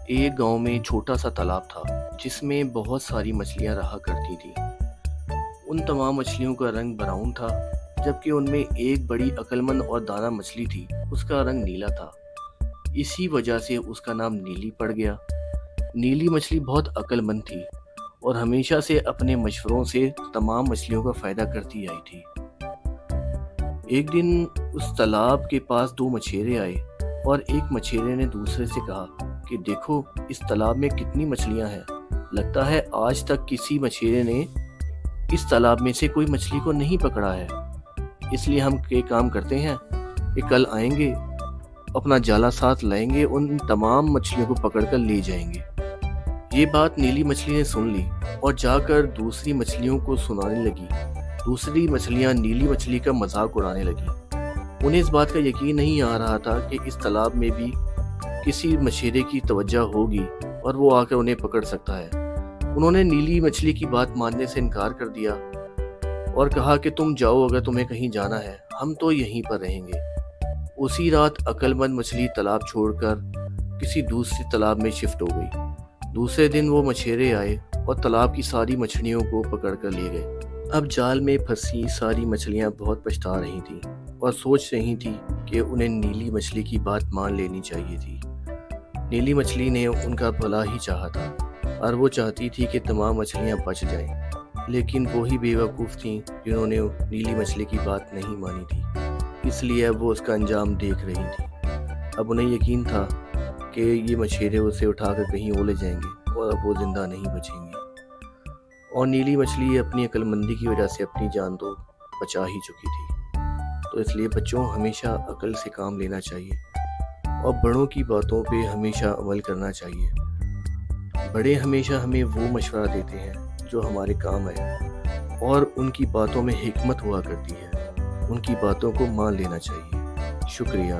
ایک گاؤں میں چھوٹا سا تالاب تھا جس میں بہت ساری مچھلیاں رہا کرتی تھیں۔ ان تمام مچھلیوں کا رنگ براؤن تھا، جبکہ ان میں ایک بڑی عقلمند اور دانا مچھلی تھی، اس کا رنگ نیلا تھا۔ اسی وجہ سے اس کا نام نیلی پڑ گیا۔ نیلی مچھلی بہت عقلمند تھی اور ہمیشہ سے اپنے مشوروں سے تمام مچھلیوں کا فائدہ کرتی آئی تھی۔ ایک دن اس تالاب کے پاس دو مچھیرے آئے اور ایک مچھیرے نے دوسرے سے کہا کہ دیکھو اس تالاب میں کتنی مچھلیاں ہیں، لگتا ہے آج تک کسی مچھیرے نے اس تالاب میں سے کوئی مچھلی کو نہیں پکڑا ہے۔ اس لیے ہم ایک کام کرتے ہیں کہ کل آئیں گے، اپنا جالا ساتھ لائیں گے، ان تمام مچھلیوں کو پکڑ کر لے جائیں گے۔ یہ بات نیلی مچھلی نے سن لی اور جا کر دوسری مچھلیوں کو سنانے لگی۔ دوسری مچھلیاں نیلی مچھلی کا مذاق اڑانے لگی۔ انہیں اس بات کا یقین نہیں آ رہا تھا کہ اس تالاب میں بھی کسی مچھیرے کی توجہ ہوگی اور وہ آ کر انہیں پکڑ سکتا ہے۔ انہوں نے نیلی مچھلی کی بات ماننے سے انکار کر دیا اور کہا کہ تم جاؤ، اگر تمہیں کہیں جانا ہے، ہم تو یہیں پر رہیں گے۔ اسی رات عقلمند مچھلی تالاب چھوڑ کر کسی دوسری تالاب میں شفٹ ہو گئی۔ دوسرے دن وہ مچھیرے آئے اور تالاب کی ساری مچھلیوں کو پکڑ کر لے گئے۔ اب جال میں پھنسی ساری مچھلیاں بہت پچھتا رہی تھیں اور سوچ رہی تھی کہ انہیں نیلی مچھلی کی بات مان لینی چاہیے تھی۔ نیلی مچھلی نے ان کا بھلا ہی چاہا تھا اور وہ چاہتی تھی کہ تمام مچھلیاں بچ جائیں، لیکن وہی بے وقوف تھیں جنہوں نے نیلی مچھلی کی بات نہیں مانی تھی، اس لیے اب وہ اس کا انجام دیکھ رہی تھی۔ اب انہیں یقین تھا کہ یہ مچھیرے اسے اٹھا کر کہیں اور لے جائیں گے اور اب وہ زندہ نہیں بچیں گے، اور نیلی مچھلی اپنی عقل مندی کی وجہ سے اپنی جان تو بچا ہی چکی تھی۔ تو اس لیے بچوں ہمیشہ عقل سے کام لینا چاہیے اور بڑوں کی باتوں پہ ہمیشہ عمل کرنا چاہیے۔ بڑے ہمیشہ ہمیں وہ مشورہ دیتے ہیں جو ہمارے کام ہے، اور ان کی باتوں میں حکمت ہوا کرتی ہے۔ ان کی باتوں کو مان لینا چاہیے۔ شکریہ۔